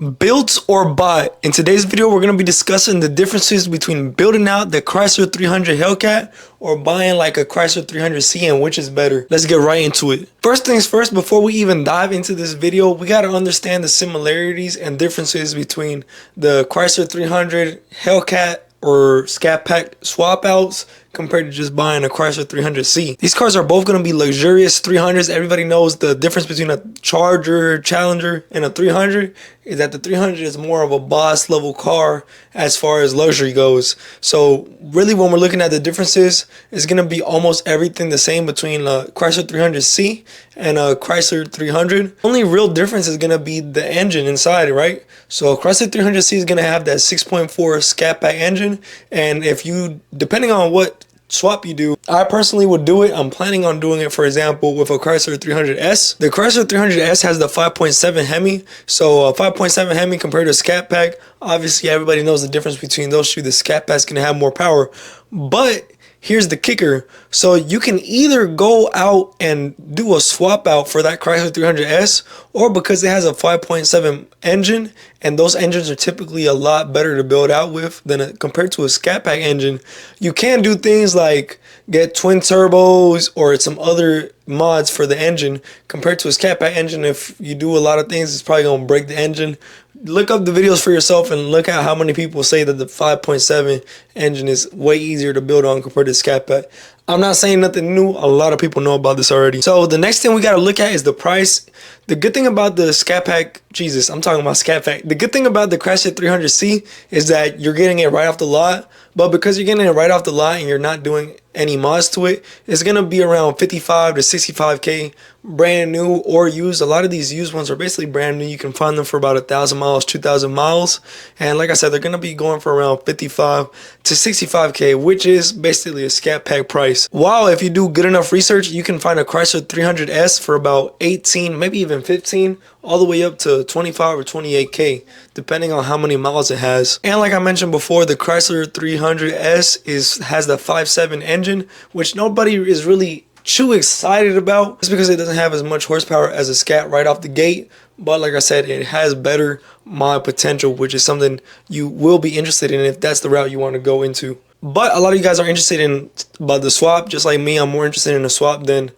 Built or bought? In today's video, we're going to be discussing the differences between building out the Chrysler 300 Hellcat or buying like a Chrysler 300C and which is better. Let's get right into it. First things first, before we even dive into this video, we got to understand the similarities and differences between the Chrysler 300 Hellcat or Scatpack swap outs compared to just buying a Chrysler 300C. These cars are both going to be luxurious 300s. Everybody knows the difference between a Charger, Challenger, and a 300 is that the 300 is more of a boss level car as far as luxury goes. So really when we're looking at the differences, it's going to be almost everything the same between a Chrysler 300C and a Chrysler 300. Only real difference is going to be the engine inside, right? So a Chrysler 300C is going to have that 6.4 Scatpack engine, and if you, depending on what swap you do, I personally would do it. I'm planning on doing it, for example, with a Chrysler 300S. The Chrysler 300S has the 5.7 Hemi, so a 5.7 Hemi compared to a Scatpack, obviously everybody knows the difference between those two. The Scatpack's gonna have more power, but here's the kicker. So you can either go out and do a swap out for that Chrysler 300S, or because it has a 5.7 engine, and those engines are typically a lot better to build out with than compared to a Scatpack engine, you can do things like get twin turbos or some other mods for the engine. Compared to a Scatpack engine, if you do a lot of things, it's probably going to break the engine. Look up the videos for yourself and look at how many people say that the 5.7 engine is way easier to build on compared to Scatpack. I'm not saying nothing new. A lot of people know about this already. So the next thing we got to look at is the price. The good thing about the Scatpack, Jesus, I'm talking about Scatpack. The good thing about the Chrysler 300C is that you're getting it right off the lot. But because you're getting it right off the lot and you're not doing any mods to it, it's going to be around 55 to 65K brand new or used. A lot of these used ones are basically brand new. You can find them for about 1,000 miles, 2,000 miles. And like I said, they're going to be going for around 55 to 65K, which is basically a Scatpack price. While if you do good enough research, you can find a Chrysler 300S for about 18, maybe even 15, all the way up to 25 or 28K, depending on how many miles it has. And like I mentioned before, the Chrysler 300S has the 5.7 engine, which nobody is really too excited about. It's because it doesn't have as much horsepower as a Scat right off the gate. But like I said, it has better mod potential, which is something you will be interested in if that's the route you want to go into. But a lot of you guys are interested in about the swap, just like me. I'm more interested in a swap than,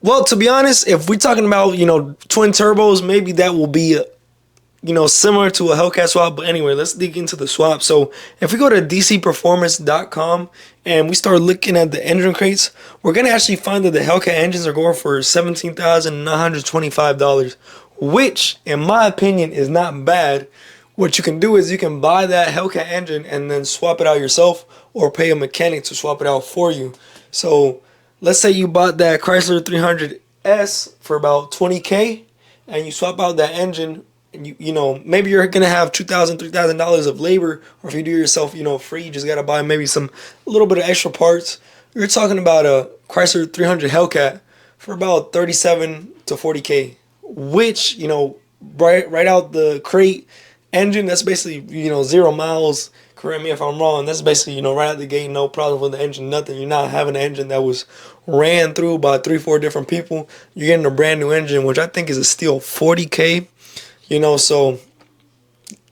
well, to be honest, if we're talking about, twin turbos, maybe that will be, similar to a Hellcat swap. But anyway, let's dig into the swap. So if we go to dcperformance.com and we start looking at the engine crates, we're going to actually find that the Hellcat engines are going for $17,925, which in my opinion is not bad. What you can do is you can buy that Hellcat engine and then swap it out yourself, or pay a mechanic to swap it out for you. So let's say you bought that Chrysler 300S for about 20K and you swap out that engine, and maybe you're gonna have $2,000, $3,000 of labor, or if you do it yourself, free, you just gotta buy maybe a little bit of extra parts. You're talking about a Chrysler 300 Hellcat for about 37 to 40K, which right out the crate engine, that's basically 0 miles. Correct me if I'm wrong. That's basically right out the gate, no problem with the engine, nothing. You're not having an engine that was ran through by 3-4 different people. You're getting a brand new engine, which I think is a steal. 40K, so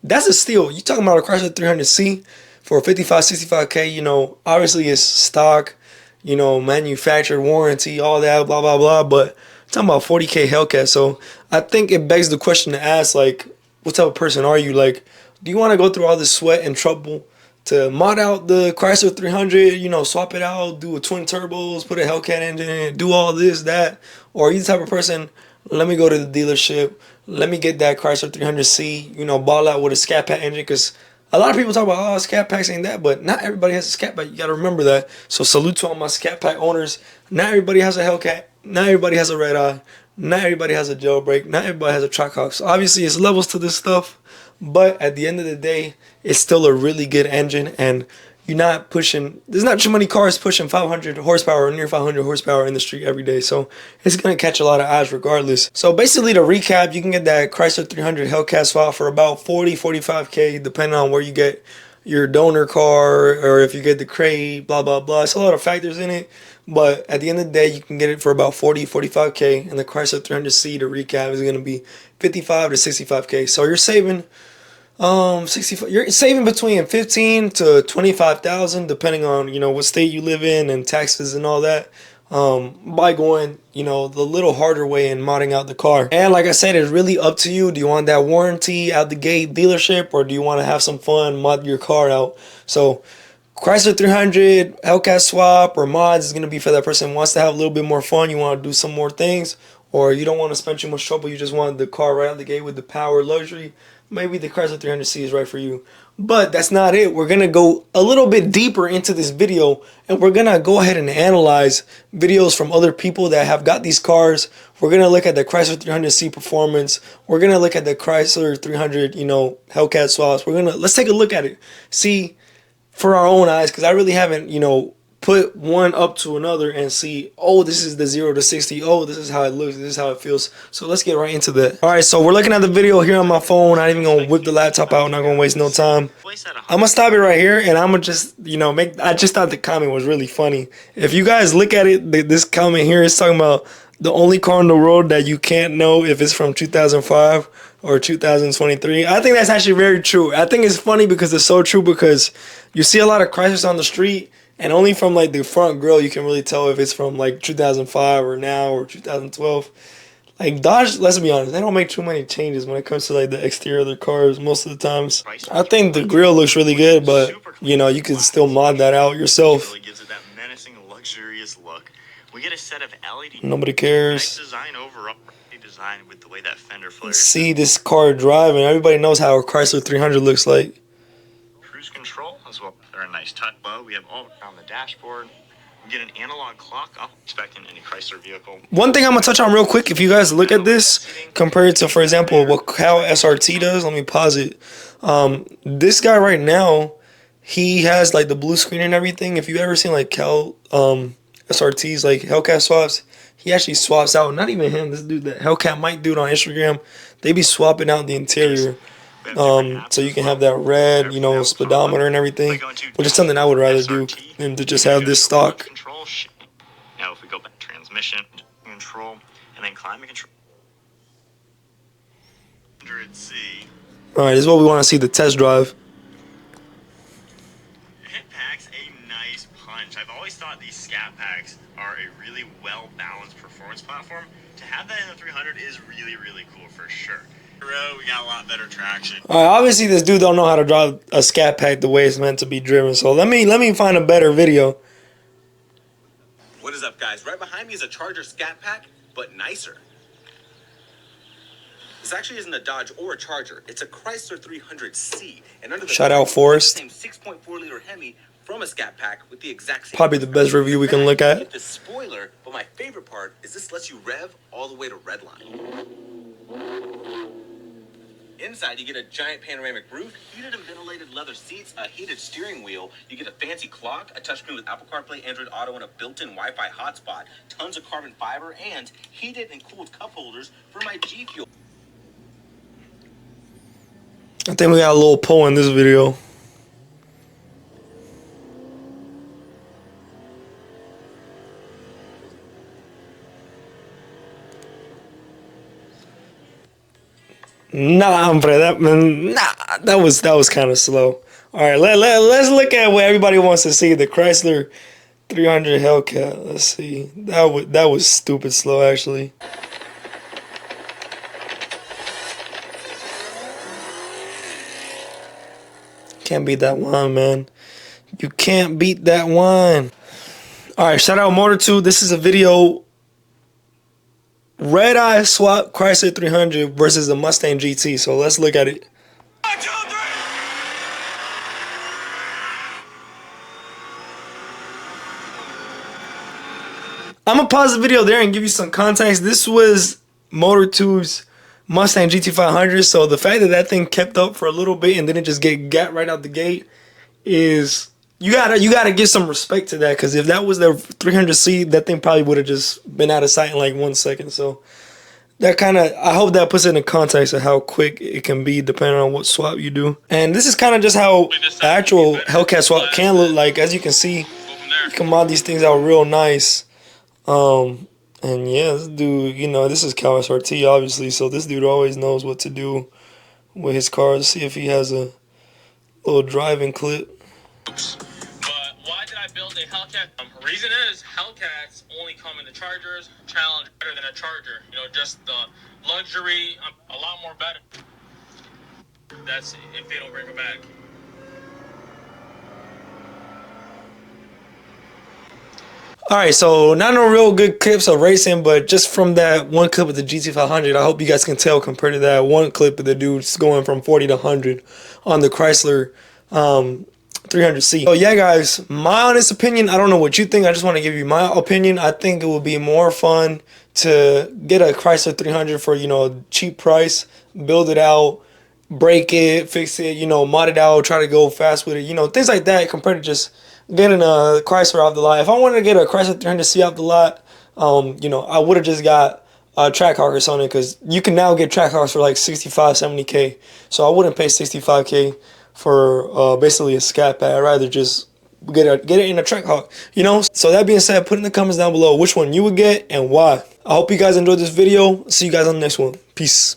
that's a steal. You're talking about a Chrysler 300C for 55, 65K. Obviously it's stock, manufactured warranty, all that, blah blah blah. But I'm talking about 40K Hellcat. So I think it begs the question to ask, like, what type of person are you? Like, do you want to go through all this sweat and trouble to mod out the Chrysler 300, swap it out, do a twin turbos, put a Hellcat engine in it, do all this, that? Or are you the type of person, let me go to the dealership, let me get that Chrysler 300C, ball out with a Scatpack engine? Because a lot of people talk about, oh, Scatpacks ain't that, but not everybody has a Scatpack. You got to remember that. So salute to all my Scatpack owners. Not everybody has a Hellcat. Not everybody has a red eye. Not everybody has a jailbreak. Not everybody has a Trackhawk. So obviously it's levels to this stuff. But at the end of the day, it's still a really good engine, and you're not pushing, there's not too many cars pushing 500 horsepower or near 500 horsepower in the street every day. So it's going to catch a lot of eyes regardless. So basically, to recap, you can get that Chrysler 300 Hellcat swap for about 40, 45K, depending on where you get your donor car or if you get the crate, blah blah blah. It's a lot of factors in it, but at the end of the day, you can get it for about 45K, and the Chrysler 300C, to recap, is going to be 55 to 65K. So you're saving 65, you're saving between 15 to 25,000 depending on, you know, what state you live in and taxes and all that, by going, you know, the little harder way and modding out the car. And like I said, it's really up to you. Do you want that warranty out the gate dealership, or do you want to have some fun, mod your car out? So Chrysler 300, Hellcat Swap, or mods is going to be for that person who wants to have a little bit more fun. You want to do some more things, or you don't want to spend too much trouble. You just want the car right out the gate with the power, luxury. Maybe the Chrysler 300C is right for you. But that's not it. We're going to go a little bit deeper into this video, and we're going to go ahead and analyze videos from other people that have got these cars. We're going to look at the Chrysler 300C performance. We're going to look at the Chrysler 300, you know, Hellcat swaps. Let's take a look at it. See for our own eyes, because I really haven't, you know, put one up to another and see, oh, this is the 0 to 60. Oh, this is how it looks. This is how it feels. So let's get right into that. All right, so we're looking at the video here on my phone. I'm not even going to whip the laptop out. I'm not going to waste no time. I'm going to stop it right here, and I'm going to just, you know, I just thought the comment was really funny. If you guys look at it, this comment here is talking about the only car in the world that you can't know if it's from 2005 or 2023. I think that's actually very true. I think it's funny because it's so true, because you see a lot of Chryslers on the street, and only from like the front grille you can really tell if it's from like 2005 or now or 2012. Like Dodge, let's be honest, they don't make too many changes when it comes to like the exterior of their cars most of the times. I think the grille looks really good, but you know, you can still mod that out yourself. Really gives it that menacing, luxurious look. We get a set of LED. Nobody cares. Nice design overall. Design with the way that fender flares. See this car driving. Everybody knows how a Chrysler 300 looks like. Cruise control as well. They're a nice touch. We have all on the dashboard. We get an analog clock. I'm expecting any Chrysler vehicle. One thing I'm gonna touch on real quick. If you guys look at this compared to, for example, how SRT does. Let me pause it. This guy right now, he has like the blue screen and everything. If you ever seen like SRTs, like Hellcat swaps, he actually swaps out. Not even him. This dude, that Hellcat Mike dude on Instagram, they be swapping out the interior. So you can have that red, you know, speedometer and everything, which is something I would rather do than to just have this stock. Now if we go back to transmission control and then climate control. 100C. All right, this is what we want to see, the test drive. It packs a nice punch. I've always thought these Scatpacks are a really well-balanced performance platform. To have that in the 300 is really, really cool for sure. We got a lot better traction. All right, obviously this dude don't know how to drive a Scat Pack the way it's meant to be driven. So let me find a better video. What is up, guys? Right behind me is a Charger Scat Pack, but nicer. This actually isn't a Dodge or a Charger. It's a Chrysler 300C, and under the shout out Forrest. Same 6.4 liter Hemi from a Scat Pack with the exact same. Probably the best review we can look at. The spoiler, but my favorite part is this lets you rev all the way to redline. Inside, you get a giant panoramic roof, heated and ventilated leather seats, a heated steering wheel. You get a fancy clock, a touchscreen with Apple CarPlay, Android Auto, and a built-in Wi-Fi hotspot. Tons of carbon fiber and heated and cooled cup holders for my G Fuel. I think we got a little pull in this video. Nah, hombre, that was kind of slow. All right, let's look at what everybody wants to see. The Chrysler 300 Hellcat. Let's see. That was stupid slow, actually. Can't beat that one, man. You can't beat that one. All right, shout out Motor2. This is a video. Red Eye Swap Chrysler 300 versus the Mustang GT. So let's look at it. 1, 2, 3. I'm gonna pause the video there and give you some context. This was Motor2's Mustang GT500. So the fact that that thing kept up for a little bit and didn't just get gat right out the gate is you gotta give some respect to that, because if that was their 300C, that thing probably would have just been out of sight in like 1 second. So that kind of, I hope that puts it in context of how quick it can be depending on what swap you do. And this is kind of just how the actual Hellcat swap can look like. As you can see, you can mod these things out real nice. And yeah, this dude, you know, this is CubanSRT obviously, so this dude always knows what to do with his cars. Let's see if he has a little driving clip. But why did I build a Hellcat? Reason is Hellcats only come in the Chargers. Challenge better than a Charger. You know, just the luxury, a lot more better. That's if they don't bring it back. Alright, so not no real good clips of racing, but just from that one clip of the GT500, I hope you guys can tell compared to that one clip of the dudes going from 40 to 100 on the Chrysler 300C. So yeah guys, my honest opinion, I don't know what you think, I just want to give you my opinion. I think it would be more fun to get a Chrysler 300 for, you know, a cheap price, build it out, break it, fix it, you know, mod it out, try to go fast with it, you know, things like that compared to just getting a Chrysler off the lot. If I wanted to get a Chrysler 300C off the lot, you know, I would have just got a Trackhawk or something, because you can now get Trackhawks for like 65, 70K. So I wouldn't pay 65K for basically a Scatpack. I'd rather just get it in a Trackhawk, you know. So that being said, put in the comments down below which one you would get and why. I hope you guys enjoyed this video. See you guys on the next one. Peace.